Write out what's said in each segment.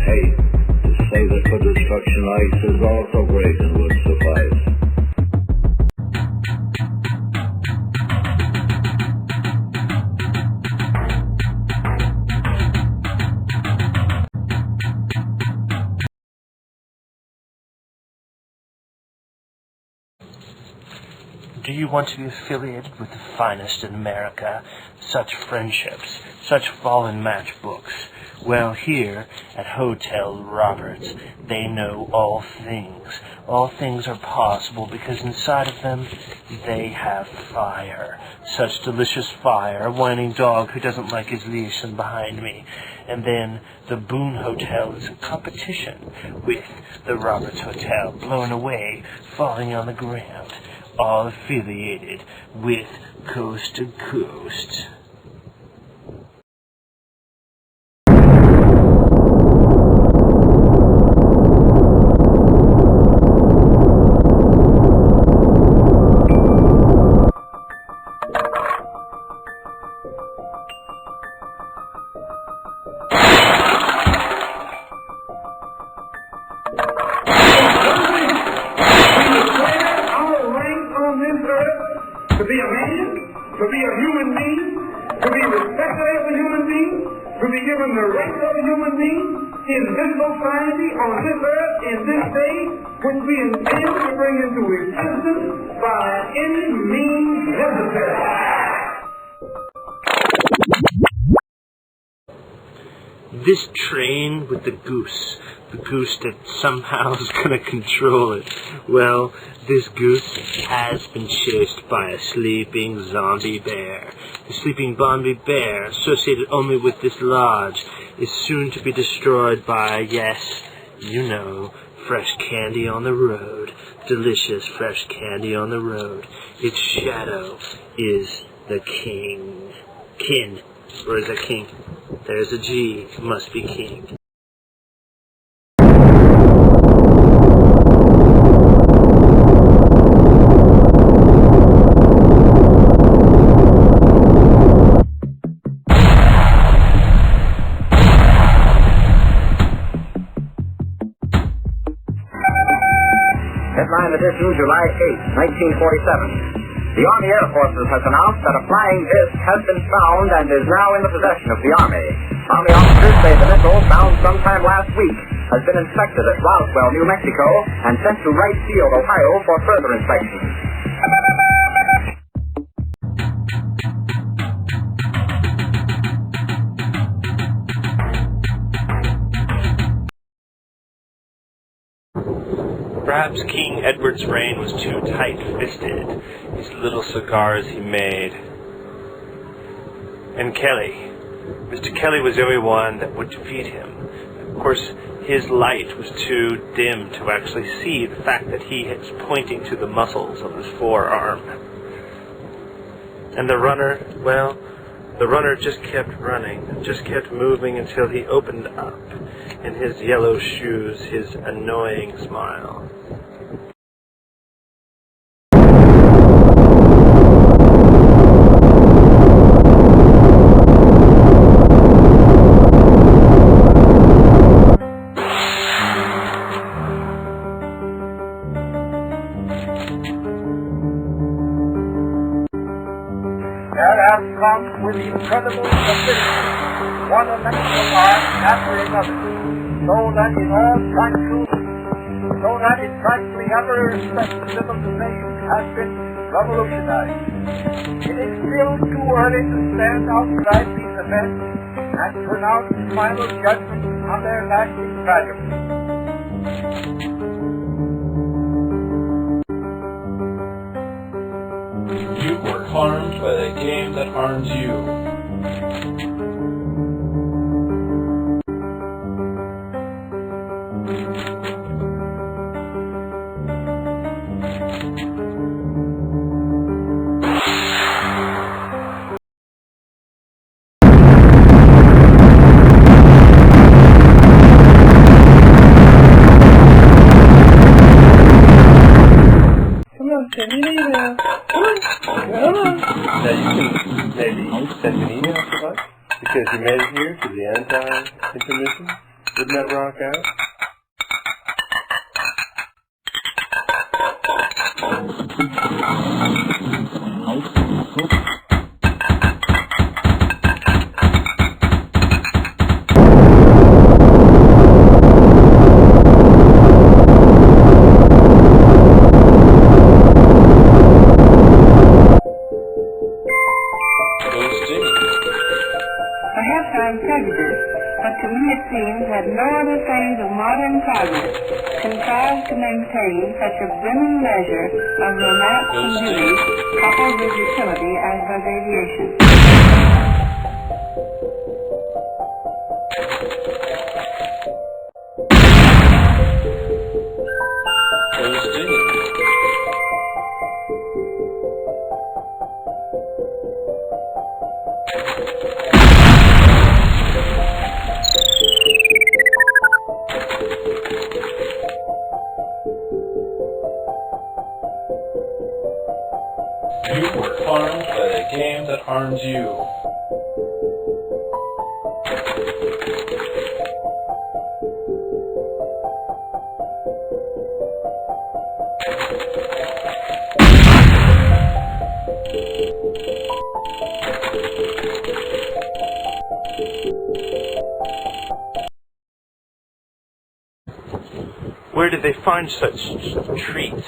hate, to say that for destruction ice is also great and would suffice. Do you want to be affiliated with the finest in America? Such friendships, such fallen match books. Well, here at Hotel Roberts, they know all things. All things are possible because inside of them, they have fire. Such delicious fire. A whining dog who doesn't like his leash and behind me. And then the Boone Hotel is in competition with the Roberts Hotel, blown away, falling on the ground. All affiliated with Coast to Coast. To be a man, to be a human being, to be respected as a human being, to be given the rights of a human being in this society, on this earth, in this day, which we intend to bring into existence by any means necessary. This train with the goose that somehow is going to control it. Well, this goose has been chased by a sleeping zombie bear. The sleeping zombie bear, associated only with this lodge, is soon to be destroyed by, yes, you know, fresh candy on the road. Delicious fresh candy on the road. Its shadow is the king. Kin. Or is it king? There's a G. It must be king. Headline edition, July 8, 1947. The Army Air Forces has announced that a flying disc has been found and is now in the possession of the Army. Army officers say the missile, found sometime last week, has been inspected at Roswell, New Mexico, and sent to Wright Field, Ohio, for further inspection. Perhaps King Edward's reign was too tight-fisted, these little cigars he made. And Kelly. Mr. Kelly was the only one that would defeat him. Of course, his light was too dim to actually see the fact that he is pointing to the muscles of his forearm. And the runner, well, the runner just kept running, just kept moving until he opened up in his yellow shoes, his annoying smile. There have come with incredible facility one electrical arc after another, so that in practically every respect the civilization has been revolutionized. It is still too early to stand outside these events and pronounce final judgment on their lasting value. You were harmed by the game that harmed you. Send me an email. Come on. Now you can maybe send me an email if you like, because you made it here to the anti-intermission. Wouldn't that rock out? Perhaps I'm prejudiced, but to me it seems that no other phase of modern progress contrives to maintain such a brimming measure of romance and beauty coupled with utility as does aviation. You were harmed by the game that harmed you. Where did they find such treats?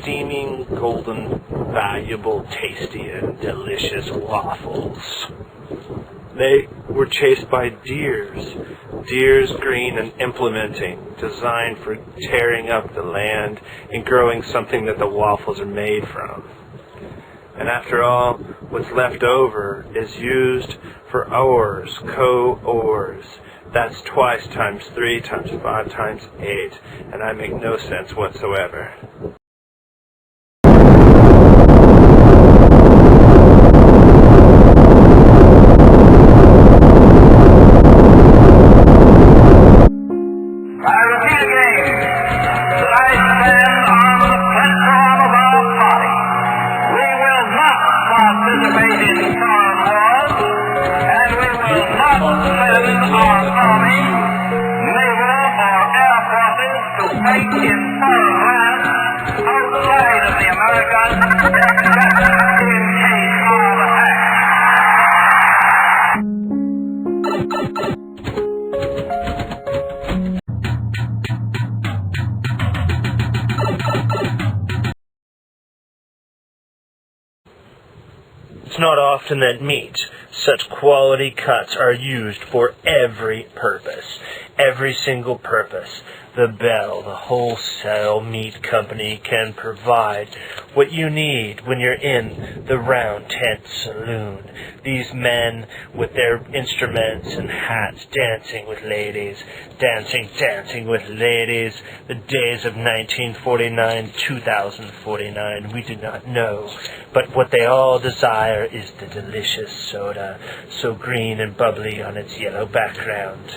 Steaming, golden, valuable, tasty, and delicious waffles. They were chased by deers. Deers green and implementing, designed for tearing up the land and growing something that the waffles are made from. And after all, what's left over is used for ores, co-ores. That's twice times 3 times 5 times 8, and I make no sense whatsoever. I repeat again that I stand on the platform of our party. We will not participate in foreign wars, and we will not send our army, naval or air forces to fight in foreign lands outside of the Americas, except in case of attack. It's not often that meat, such quality cuts, are used for every purpose. Every single purpose. The Bell, the wholesale meat company, can provide what you need when you're in the Round Tent Saloon. These men with their instruments and hats dancing with ladies, dancing with ladies. The days of 1949, 2049, we do not know. But what they all desire is the delicious soda, so green and bubbly on its yellow background.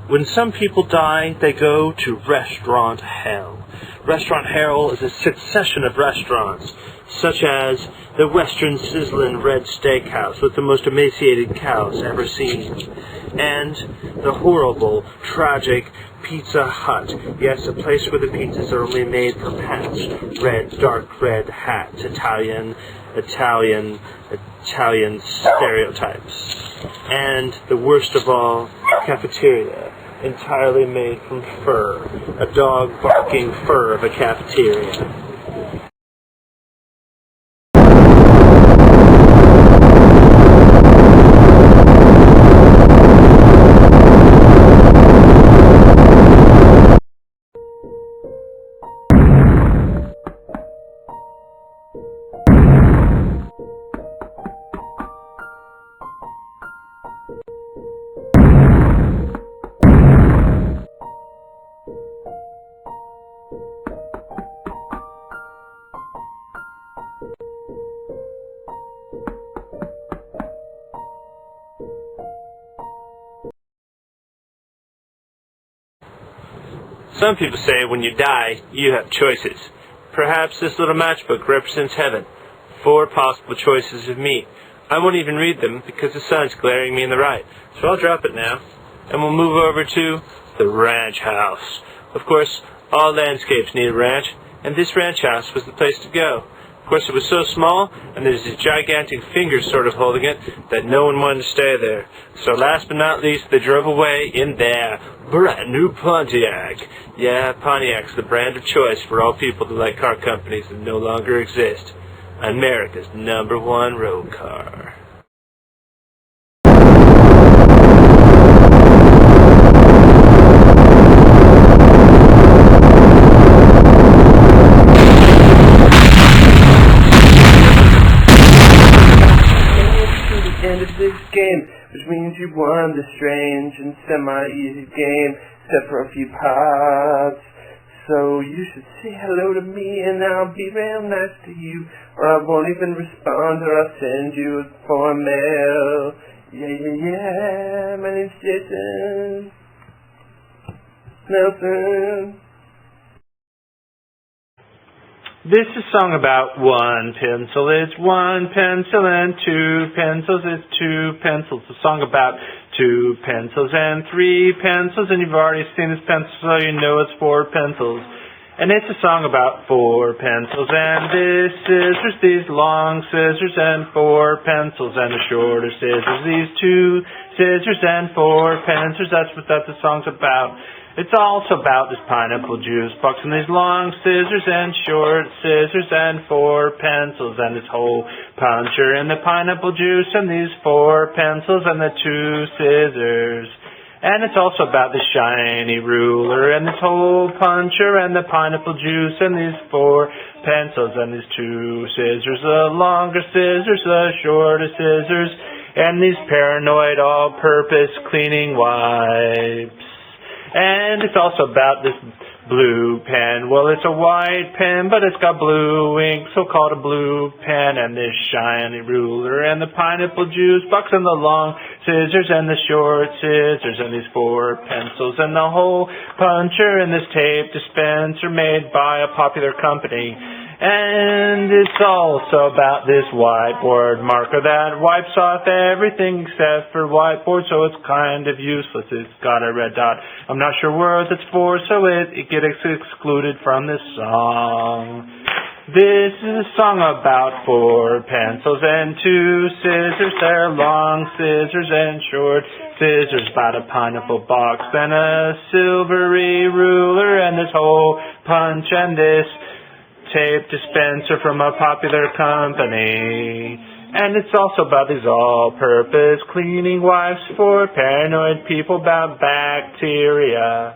When some people die, they go to Restaurant Hell. Restaurant Hell is a succession of restaurants, such as the Western Sizzlin' Red Steakhouse with the most emaciated cows ever seen, and the horrible, tragic Pizza Hut. Yes, a place where the pizzas are only made from hats. Red, dark red hats. Italian stereotypes. And the worst of all, cafeteria. Entirely made from fur. A dog barking fur of a cafeteria. Some people say when you die, you have choices. Perhaps this little matchbook represents heaven. 4 possible choices of meat. I won't even read them because the sun's glaring me in the right. So I'll drop it now, and we'll move over to the ranch house. Of course, all landscapes need a ranch, and this ranch house was the place to go. Of course, it was so small, and there's these gigantic fingers sort of holding it, that no one wanted to stay there. So last but not least, they drove away in their brand new Pontiac. Yeah, Pontiac's the brand of choice for all people that like car companies that no longer exist. America's #1 road car. End of this game, which means you won the strange and semi-easy game, except for a few parts. So you should say hello to me, and I'll be real nice to you, or I won't even respond, or I'll send you a form mail. Yeah, my name's Jason Nelson. This is a song about 1 pencil, it's 1 pencil, and 2 pencils, it's 2 pencils. A song about 2 pencils and 3 pencils, and you've already seen this pencil, so you know it's 4 pencils. And it's a song about 4 pencils, and this scissors, these long scissors, and 4 pencils, and the shorter scissors, these 2 scissors, and 4 pencils. That's what the song's about. It's also about this pineapple juice box and these long scissors and short scissors and 4 pencils and this hole puncher and the pineapple juice and these 4 pencils and the 2 scissors. And it's also about the shiny ruler and this hole puncher and the pineapple juice and these 4 pencils and these 2 scissors, the longer scissors, the shorter scissors, and these paranoid all-purpose cleaning wipes. And it's also about this blue pen. Well, it's a white pen, but it's got blue ink, so called a blue pen. And this shiny ruler, and the pineapple juice box, and the long scissors, and the short scissors, and these 4 pencils, and the hole puncher, and this tape dispenser made by a popular company. And it's also about this whiteboard marker that wipes off everything except for whiteboard, so it's kind of useless. It's got a red dot. I'm not sure what it's for, so it gets excluded from this song. This is a song about 4 pencils and 2 scissors. They're long scissors and short scissors, about a pineapple box and a silvery ruler and this hole punch and this tape dispenser from a popular company. And it's also about these all-purpose cleaning wipes for paranoid people about bacteria.